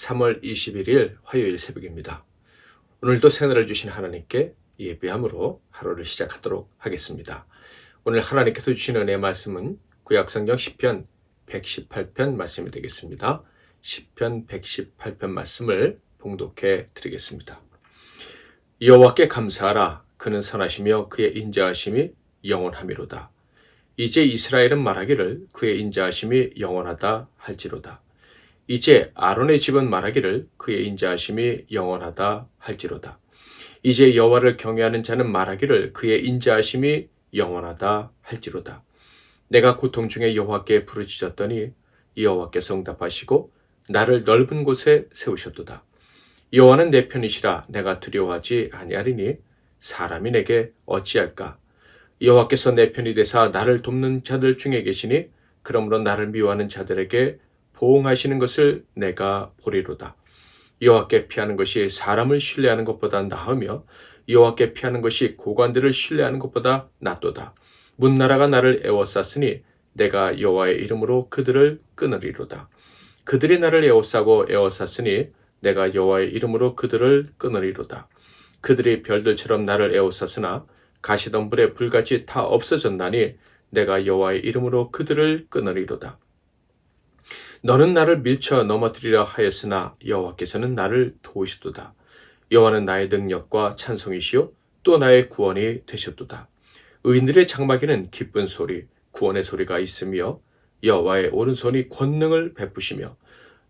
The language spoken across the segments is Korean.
3월 21일 화요일 새벽입니다. 오늘도 생일을 주신 하나님께 예배함으로 하루를 시작하도록 하겠습니다. 오늘 하나님께서 주신 은혜의 말씀은 구약성경 시편 118편 말씀이 되겠습니다. 시편 118편 말씀을 봉독해 드리겠습니다. 여호와께 감사하라. 그는 선하시며 그의 인자하심이 영원하미로다. 이제 이스라엘은 말하기를 그의 인자하심이 영원하다 할지로다. 이제 아론의 집은 말하기를 그의 인자하심이 영원하다 할지로다. 이제 여호와를 경외하는 자는 말하기를 그의 인자하심이 영원하다 할지로다. 내가 고통 중에 여호와께 부르짖었더니 여호와께서 응답하시고 나를 넓은 곳에 세우셨도다. 여호와는 내 편이시라. 내가 두려워하지 아니하리니 사람이 내게 어찌할까. 여호와께서 내 편이 되사 나를 돕는 자들 중에 계시니 그러므로 나를 미워하는 자들에게 보응하시는 것을 내가 보리로다. 여호와께 피하는 것이 사람을 신뢰하는 것보다 나으며 여호와께 피하는 것이 고관들을 신뢰하는 것보다 낫도다. 문나라가 나를 애워쌌으니 내가 여호와의 이름으로 그들을 끊으리로다. 그들이 나를 애워싸고 애워쌌으니 내가 여호와의 이름으로 그들을 끊으리로다. 그들이 별들처럼 나를 애워쌌으나 가시덤불에 불같이 다 없어졌나니 내가 여호와의 이름으로 그들을 끊으리로다. 너는 나를 밀쳐 넘어뜨리려 하였으나 여호와께서는 나를 도우시도다. 여호와는 나의 능력과 찬송이시요 또 나의 구원이 되셨도다. 의인들의 장막에는 기쁜 소리, 구원의 소리가 있으며 여호와의 오른손이 권능을 베푸시며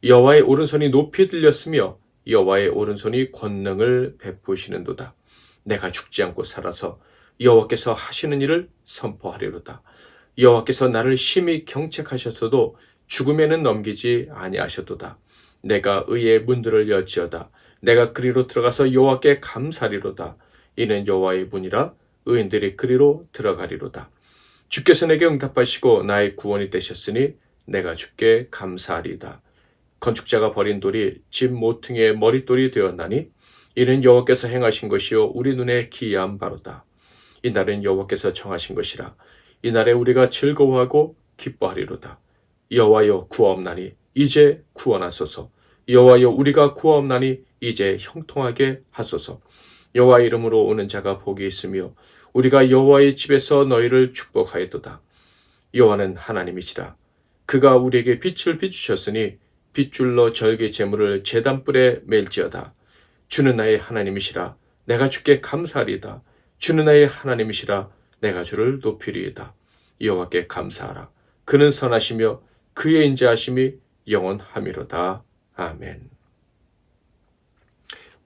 여호와의 오른손이 높이 들렸으며 여호와의 오른손이 권능을 베푸시는도다. 내가 죽지 않고 살아서 여호와께서 하시는 일을 선포하리로다. 여호와께서 나를 심히 경책하셨어도 죽음에는 넘기지 아니하셨도다. 내가 의의 문들을 열지어다. 내가 그리로 들어가서 여호와께 감사리로다. 이는 여호와의 문이라 의인들이 그리로 들어가리로다. 주께서 내게 응답하시고 나의 구원이 되셨으니 내가 주께 감사하리이다. 건축자가 버린 돌이 집 모퉁이의 머릿돌이 되었나니 이는 여호와께서 행하신 것이요 우리 눈에 기이한 바로다. 이날은 여호와께서 정하신 것이라. 이날에 우리가 즐거워하고 기뻐하리로다. 여호와여 구하옵나니 이제 구원하소서. 여호와여 우리가 구하옵나니 이제 형통하게 하소서. 여호와 이름으로 오는 자가 복이 있으며 우리가 여호와의 집에서 너희를 축복하였도다. 여호와는 하나님이시라. 그가 우리에게 빛을 비추셨으니 빗줄로 절개 제물을 제단불에 맬지어다. 주는 나의 하나님이시라. 내가 주께 감사하리이다. 주는 나의 하나님이시라. 내가 주를 높이리이다. 여호와께 감사하라. 그는 선하시며 그의 인자하심이 영원하미로다. 아멘.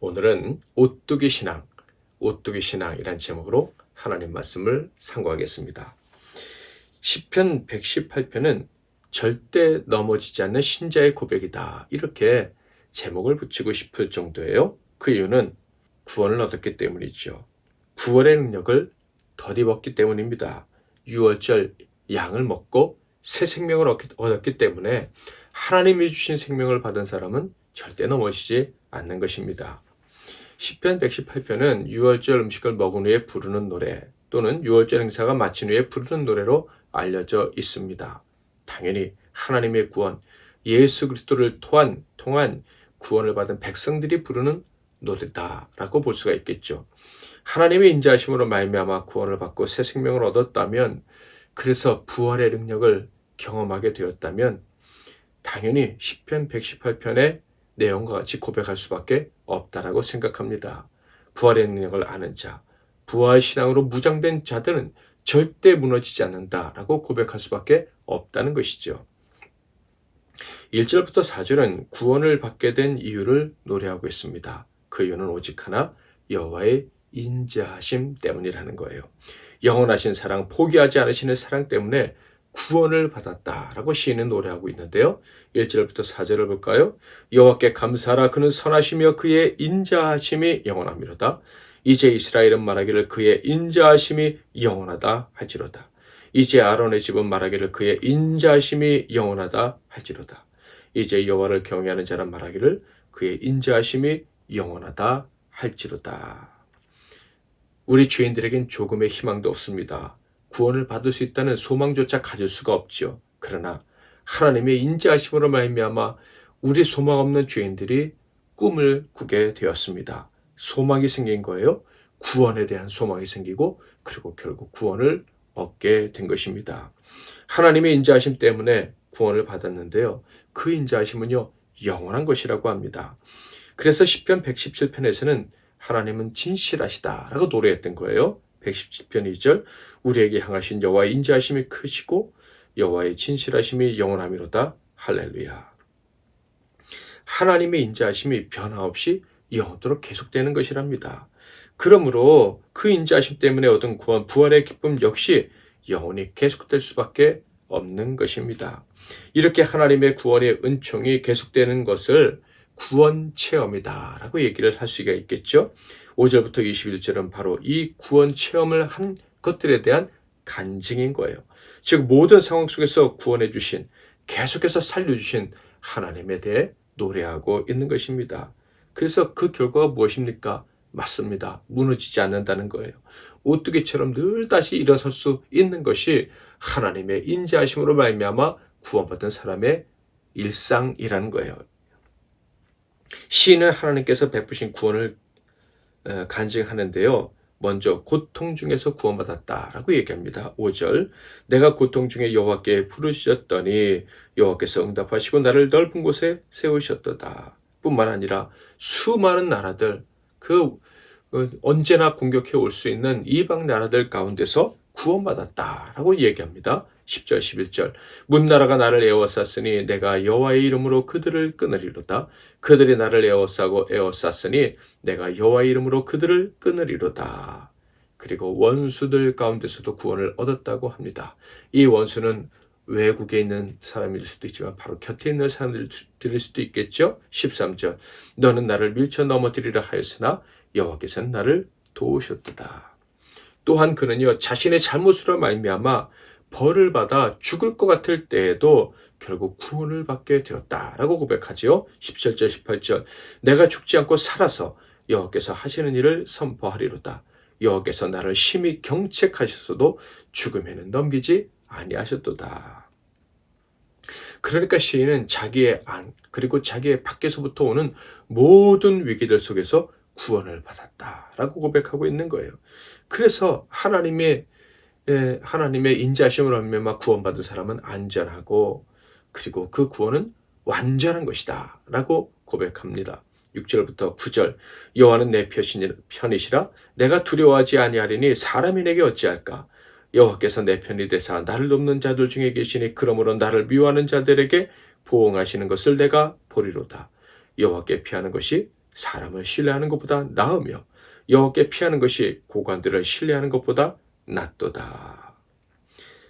오늘은 오뚜기 신앙이란 제목으로 하나님 말씀을 상고하겠습니다. 시편 118편은 절대 넘어지지 않는 신자의 고백이다. 이렇게 제목을 붙이고 싶을 정도예요. 그 이유는 구원을 얻었기 때문이죠. 부활의 능력을 덧입었기 때문입니다. 유월절 양을 먹고 새 생명을 얻었기 때문에 하나님이 주신 생명을 받은 사람은 절대 넘어지지 않는 것입니다. 시편 118편은 유월절 음식을 먹은 후에 부르는 노래 또는 유월절 행사가 마친 후에 부르는 노래로 알려져 있습니다. 당연히 하나님의 구원, 예수 그리스도를 통한 구원을 받은 백성들이 부르는 노래다라고 볼 수가 있겠죠. 하나님의 인자하심으로 말미암아 구원을 받고 새 생명을 얻었다면, 그래서 부활의 능력을 경험하게 되었다면 당연히 시편 118편의 내용과 같이 고백할 수밖에 없다라고 생각합니다. 부활의 능력을 아는 자, 부활 신앙으로 무장된 자들은 절대 무너지지 않는다라고 고백할 수밖에 없다는 것이죠. 1절부터 4절은 구원을 받게 된 이유를 노래하고 있습니다. 그 이유는 오직 하나, 여호와의 인자하심 때문이라는 거예요. 영원하신 사랑, 포기하지 않으시는 사랑 때문에 구원을 받았다라고 시인은 노래하고 있는데요. 1절부터 4절을 볼까요? 여호와께 감사하라. 그는 선하시며 그의 인자하심이 영원하미로다. 이제 이스라엘은 말하기를 그의 인자하심이 영원하다 할지로다. 이제 아론의 집은 말하기를 그의 인자하심이 영원하다 할지로다. 이제 여호와를 경외하는 자는 말하기를 그의 인자하심이 영원하다 할지로다. 우리 죄인들에겐 조금의 희망도 없습니다. 구원을 받을 수 있다는 소망조차 가질 수가 없지요. 그러나 하나님의 인자하심으로 말미암아 우리 소망 없는 죄인들이 꿈을 꾸게 되었습니다. 소망이 생긴 거예요. 구원에 대한 소망이 생기고 그리고 결국 구원을 얻게 된 것입니다. 하나님의 인자하심 때문에 구원을 받았는데요. 그 인자하심은요, 영원한 것이라고 합니다. 그래서 시편 117편에서는 하나님은 진실하시다라고 노래했던 거예요. 117편 2절 우리에게 향하신 여호와의 인자하심이 크시고 여호와의 진실하심이 영원하미로다. 할렐루야. 하나님의 인자하심이 변화없이 영원토록 계속되는 것이랍니다. 그러므로 그 인자하심 때문에 얻은 구원, 부활의 기쁨 역시 영원히 계속될 수밖에 없는 것입니다. 이렇게 하나님의 구원의 은총이 계속되는 것을 구원 체험이다라고 얘기를 할 수가 있겠죠. 5절부터 21절은 바로 이 구원 체험을 한 것들에 대한 간증인 거예요. 즉 모든 상황 속에서 구원해 주신, 계속해서 살려주신 하나님에 대해 노래하고 있는 것입니다. 그래서 그 결과가 무엇입니까? 맞습니다. 무너지지 않는다는 거예요. 오뚜기처럼 늘 다시 일어설 수 있는 것이 하나님의 인자하심으로 말미암아 구원받은 사람의 일상이라는 거예요. 시인은 하나님께서 베푸신 구원을 간증하는데요. 먼저 고통 중에서 구원받았다라고 얘기합니다. 5절 내가 고통 중에 여호와께 부르셨더니 여호와께서 응답하시고 나를 넓은 곳에 세우셨도다. 뿐만 아니라 수많은 나라들, 언제나 공격해 올 수 있는 이방 나라들 가운데서 구원받았다라고 얘기합니다. 10절 11절 문나라가 나를 에워쌌으니 내가 여호와의 이름으로 그들을 끊으리로다. 그들이 나를 에워싸고 에워쌌으니 내가 여호와의 이름으로 그들을 끊으리로다. 그리고 원수들 가운데서도 구원을 얻었다고 합니다. 이 원수는 외국에 있는 사람일 수도 있지만 바로 곁에 있는 사람들일 수도 있겠죠. 13절 너는 나를 밀쳐 넘어뜨리라 하였으나 여호와께서는 나를 도우셨도다. 또한 그는요 자신의 잘못으로 말미암아 벌을 받아 죽을 것 같을 때에도 결국 구원을 받게 되었다라고 고백하지요. 17절 18절 내가 죽지 않고 살아서 여호와께서 하시는 일을 선포하리로다. 여호와께서 나를 심히 경책하셨어도 죽음에는 넘기지 아니하셨도다. 그러니까 시인은 자기의 안 그리고 자기의 밖에서부터 오는 모든 위기들 속에서 구원을 받았다라고 고백하고 있는 거예요. 그래서 하나님의 인자하심으로 말미암아 구원받은 사람은 안전하고 그리고 그 구원은 완전한 것이다 라고 고백합니다. 6절부터 9절 여호와는 내 편이시라 내가 두려워하지 아니하리니 사람이 내게 어찌할까. 여호와께서 내 편이 되사 나를 돕는 자들 중에 계시니 그러므로 나를 미워하는 자들에게 보응하시는 것을 내가 보리로다. 여호와께 피하는 것이 사람을 신뢰하는 것보다 나으며 여호와께 피하는 것이 고관들을 신뢰하는 것보다 낫도다.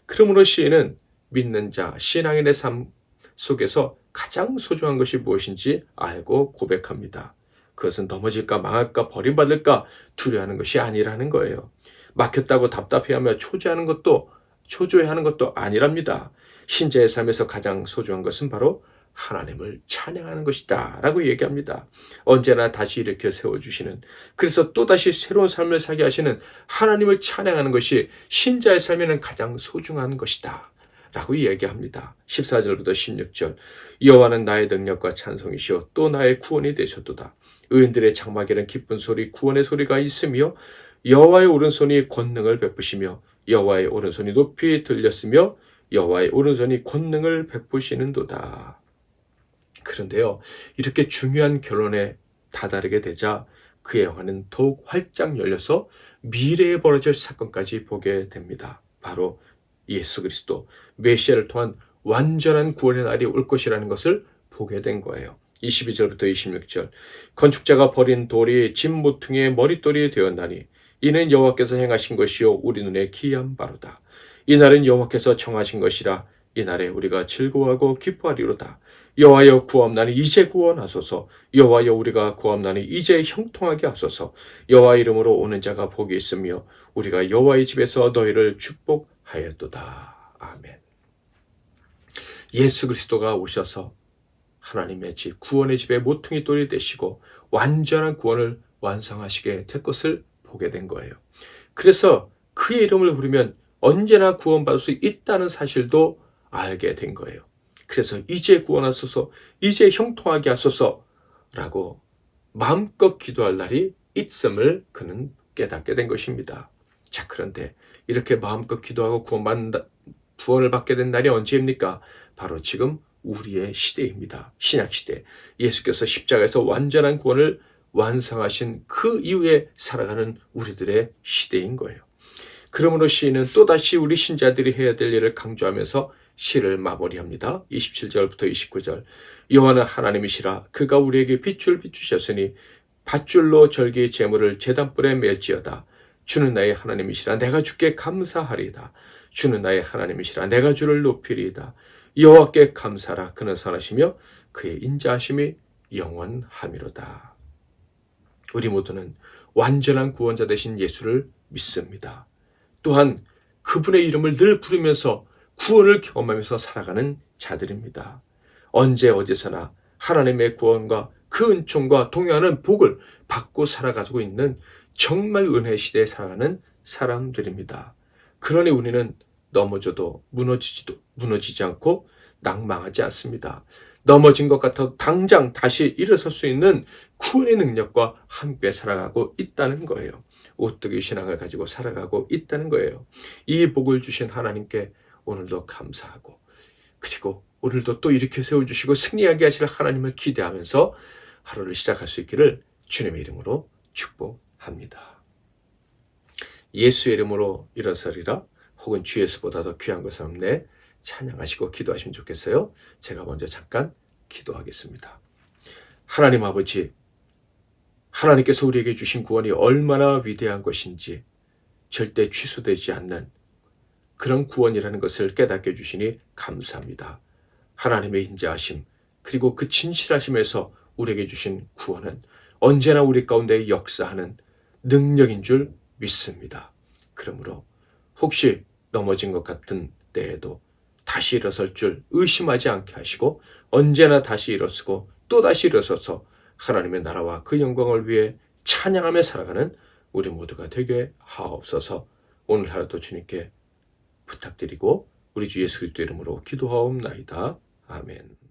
그러므로 시인은 믿는 자, 신앙인의 삶 속에서 가장 소중한 것이 무엇인지 알고 고백합니다. 그것은 넘어질까 망할까 버림받을까 두려워하는 것이 아니라는 거예요. 막혔다고 답답해하며 초조해하는 것도 아니랍니다. 신자의 삶에서 가장 소중한 것은 바로 하나님을 찬양하는 것이다 라고 얘기합니다. 언제나 다시 일으켜 세워주시는, 그래서 또다시 새로운 삶을 살게 하시는 하나님을 찬양하는 것이 신자의 삶에는 가장 소중한 것이다 라고 이야기합니다. 14절부터 16절 여호와는 나의 능력과 찬송이시오 또 나의 구원이 되셨도다. 의인들의 장막에는 기쁜 소리 구원의 소리가 있으며 여호와의 오른손이 권능을 베푸시며 여호와의 오른손이 높이 들렸으며 여호와의 오른손이 권능을 베푸시는도다. 그런데요, 이렇게 중요한 결론에 다다르게 되자 그의 영화는 더욱 활짝 열려서 미래에 벌어질 사건까지 보게 됩니다. 바로 예수 그리스도 메시아를 통한 완전한 구원의 날이 올 것이라는 것을 보게 된 거예요. 22절부터 26절 건축자가 버린 돌이 집 모퉁이의 머릿돌이 되었나니 이는 여호와께서 행하신 것이요 우리 눈에 기이한 바로다. 이날은 여호와께서 정하신 것이라 이날에 우리가 즐거워하고 기뻐하리로다. 여호와여 구하옵나니 이제 구원하소서. 여호와여 우리가 구하옵나니 이제 형통하게 하소서. 여호와 이름으로 오는 자가 복이 있으며 우리가 여호와의 집에서 너희를 축복하였도다. 아멘. 예수 그리스도가 오셔서 하나님의 집, 구원의 집의 모퉁이 돌이 되시고 완전한 구원을 완성하시게 될 것을 보게 된 거예요. 그래서 그의 이름을 부르면 언제나 구원받을 수 있다는 사실도 알게 된 거예요. 그래서 이제 구원하소서, 이제 형통하게 하소서 라고 마음껏 기도할 날이 있음을 그는 깨닫게 된 것입니다. 자, 그런데 이렇게 마음껏 기도하고 구원을 받게 된 날이 언제입니까? 바로 지금 우리의 시대입니다. 신약시대. 예수께서 십자가에서 완전한 구원을 완성하신 그 이후에 살아가는 우리들의 시대인 거예요. 그러므로 시인은 또다시 우리 신자들이 해야 될 일을 강조하면서 시를 마무리합니다. 27절부터 29절. 여호와는 하나님이시라. 그가 우리에게 핏줄 비추셨으니 밧줄로 절기의 제물을 제단불에 맬지어다. 주는 나의 하나님이시라. 내가 주께 감사하리이다. 주는 나의 하나님이시라. 내가 주를 높이리이다. 여호와께 감사라. 그는 선하시며 그의 인자하심이 영원하미로다. 우리 모두는 완전한 구원자 되신 예수를 믿습니다. 또한 그분의 이름을 늘 부르면서 구원을 경험하면서 살아가는 자들입니다. 언제 어디서나 하나님의 구원과 그 은총과 동요하는 복을 받고 살아가고 있는 정말 은혜 시대에 살아가는 사람들입니다. 그러니 우리는 넘어져도 무너지지 않고 낭망하지 않습니다. 넘어진 것 같아도 당장 다시 일어설 수 있는 구원의 능력과 함께 살아가고 있다는 거예요. 오뜨기 신앙을 가지고 살아가고 있다는 거예요. 이 복을 주신 하나님께 오늘도 감사하고, 그리고 오늘도 또 이렇게 세워주시고 승리하게 하실 하나님을 기대하면서 하루를 시작할 수 있기를 주님의 이름으로 축복합니다. 예수의 이름으로 일어서리라. 혹은 주 예수보다 더 귀한 것은 없네. 찬양하시고 기도하시면 좋겠어요. 제가 먼저 잠깐 기도하겠습니다. 하나님 아버지, 하나님께서 우리에게 주신 구원이 얼마나 위대한 것인지 절대 취소되지 않는 그런 구원이라는 것을 깨닫게 해주시니 감사합니다. 하나님의 인자하심 그리고 그 진실하심에서 우리에게 주신 구원은 언제나 우리 가운데 역사하는 능력인 줄 믿습니다. 그러므로 혹시 넘어진 것 같은 때에도 다시 일어설 줄 의심하지 않게 하시고 언제나 다시 일어서고 또다시 일어서서 하나님의 나라와 그 영광을 위해 찬양하며 살아가는 우리 모두가 되게 하옵소서. 오늘 하루도 주님께 부탁드리고 우리 주 예수 그리스도 이름으로 기도하옵나이다. 아멘.